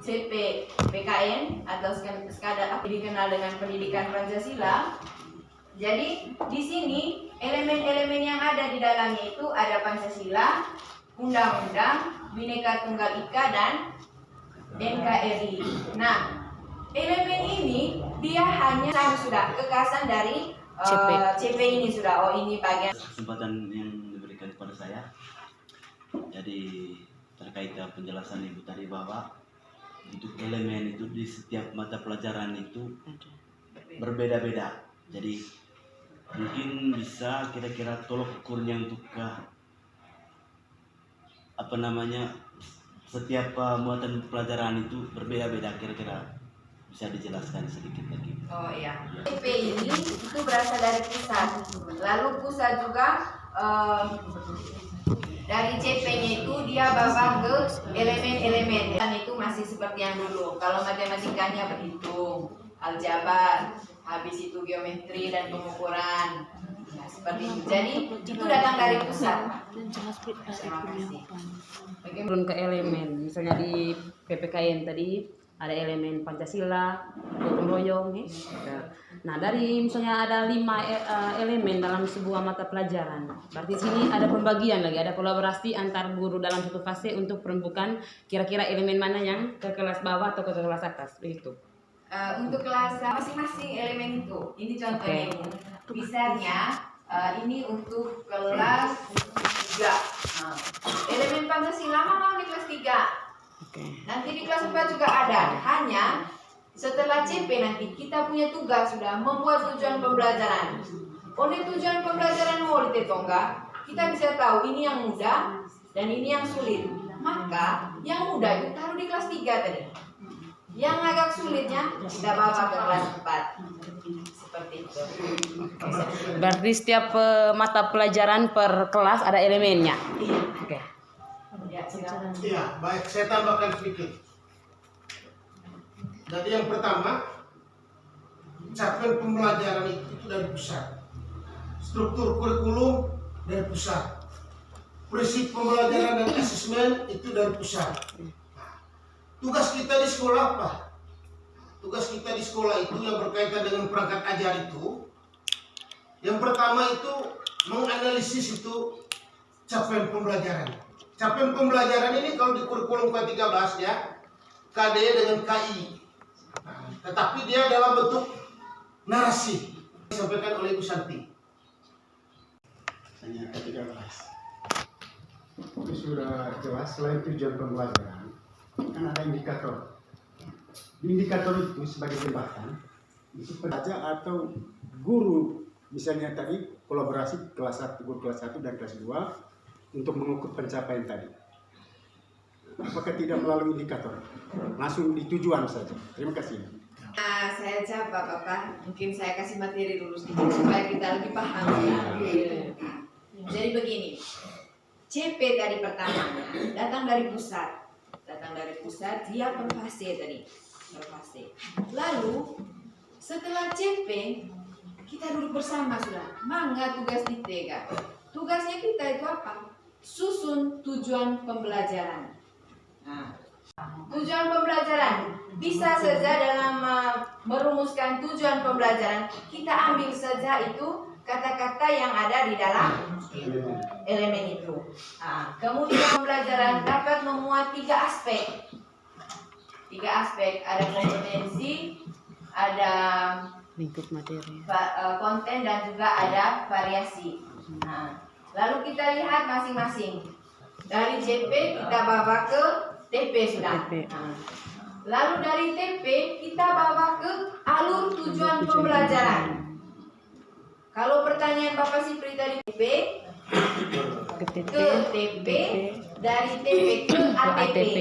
CP PKN atau sekadar dikenal dengan pendidikan Pancasila. Jadi di sini elemen-elemen yang ada di dalamnya itu ada Pancasila, Undang-Undang, Bhinneka Tunggal Ika dan NKRI. Nah, elemen ini dia hanya sudah kekasan dari CP ini sudah. Oh, ini bagian kesempatan yang diberikan kepada saya. Jadi terkait penjelasan Ibu tadi bahwa untuk elemen itu di setiap mata pelajaran itu berbeda-beda. Jadi mungkin bisa kira-kira tolok ukurnya untuk setiap muatan pelajaran itu berbeda-beda, kira-kira bisa dijelaskan sedikit lagi. Oh iya. CP ini itu berasal dari pusat. Lalu pusat juga dari CP-nya itu dia bawa ke elemen-elemen. Dan itu masih seperti yang dulu. Kalau matematikanya berhitung, aljabar, habis itu geometri dan pengukuran. Nah, seperti itu. Jadi itu datang dari pusat. Terima kasih. Turun ke elemen, misalnya di PPKN tadi ada elemen Pancasila, gotong royong. Nah, dari misalnya ada 5 elemen dalam sebuah mata pelajaran. Berarti sini ada pembagian lagi, ada kolaborasi antar guru dalam satu fase untuk perempukan kira-kira elemen mana yang ke kelas bawah atau ke kelas atas, begitu. Untuk kelas masing-masing elemen itu, ini contohnya ini. Misalnya ini untuk kelas 3. Elemen Pancasila memang di kelas 3. Nanti di kelas 4 juga ada. Hanya setelah CP nanti kita punya tugas sudah membuat tujuan pembelajaran. Oleh tujuan pembelajaran mau ditetongga, kita bisa tahu ini yang mudah dan ini yang sulit. Maka yang mudah itu taruh di kelas 3 tadi. Yang agak sulitnya kita bawa ke kelas 4. Seperti itu. Berarti setiap mata pelajaran per kelas ada elemennya. Iya. Oke. Iya, baik, saya tambahkan sedikit. Jadi yang pertama, capaian pembelajaran itu dari pusat. Struktur kurikulum dari pusat. Prinsip pembelajaran dan asesmen itu dari pusat. Tugas kita di sekolah apa? Tugas kita di sekolah itu yang berkaitan dengan perangkat ajar itu. Yang pertama itu menganalisis itu capaian pembelajaran. Capaian pembelajaran ini kalau di kurikulum K13 ya, KD dengan KI. Nah, tetapi dia dalam bentuk narasi disampaikan oleh Ibu Santi. Hanya K13. Itu sudah jelas. Selain tujuan pembelajaran, kan ada indikator. Indikator itu sebagai jembatan, bisa pelajar atau guru, misalnya tadi kolaborasi kelas 1, guru kelas 1 dan kelas 2 untuk mengukur pencapaian tadi. Apakah tidak melalui indikator? Langsung di tujuan saja. Terima kasih. Saya jawab Bapak, mungkin saya kasih materi dulu sedikit supaya kita lebih paham ya. Jadi begini, CP tadi pertamanya datang dari pusat. Datang dari pusat, dia per fase tadi. Per fase. Lalu setelah CP kita duduk bersama sudah. Mangga tugas di TK. Tugasnya kita itu apa? Susun tujuan pembelajaran. Nah, tujuan pembelajaran bisa saja dalam merumuskan tujuan pembelajaran kita ambil saja itu kata-kata yang ada di dalam elemen itu. Nah, kemudian pembelajaran dapat memuat 3 aspek. 3 aspek, ada kompetensi, ada Lingkup materi, konten dan juga ada variasi. Nah, lalu kita lihat masing-masing. Dari CP kita bawa ke TP sudah. Nah, lalu dari TP kita bawa ke alur tujuan pembelajaran. Kalau pertanyaan Bapak Sipri tadi TP ke TP, dari TP ke ATP,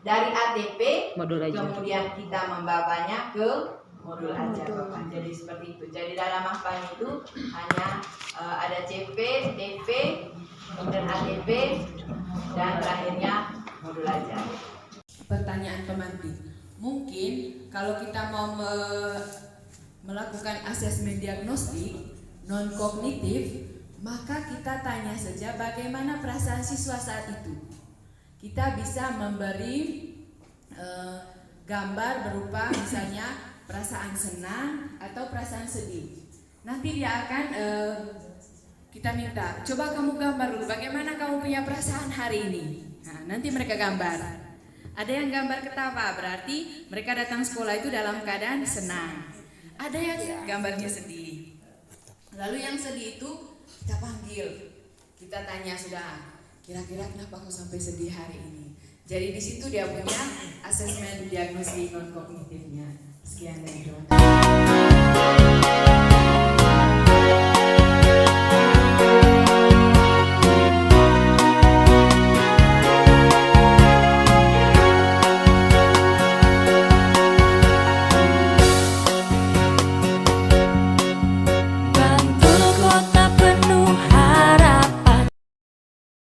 dari ATP kemudian kita membawanya ke modul ajar Bapak. Jadi seperti itu. Jadi dalam MAPAN itu hanya ada CP, TP, kemudian ATP, dan terakhirnya modul ajar. Pertanyaan pemantik. Mungkin kalau kita mau melakukan asesmen diagnostik non kognitif, maka kita tanya saja bagaimana perasaan siswa saat itu. Kita bisa memberi gambar berupa misalnya perasaan senang atau perasaan sedih. Nanti dia akan kita minta, coba kamu gambar dulu bagaimana kamu punya perasaan hari ini. Nah, nanti mereka gambar. Ada yang gambar ketawa, berarti mereka datang sekolah itu dalam keadaan senang. Ada yang gambarnya sedih. Lalu yang sedih itu kita panggil, kita tanya sudah, kira-kira kenapa kau sampai sedih hari ini? Jadi di situ dia punya asesmen diagnosis non kognitifnya. Sekian dari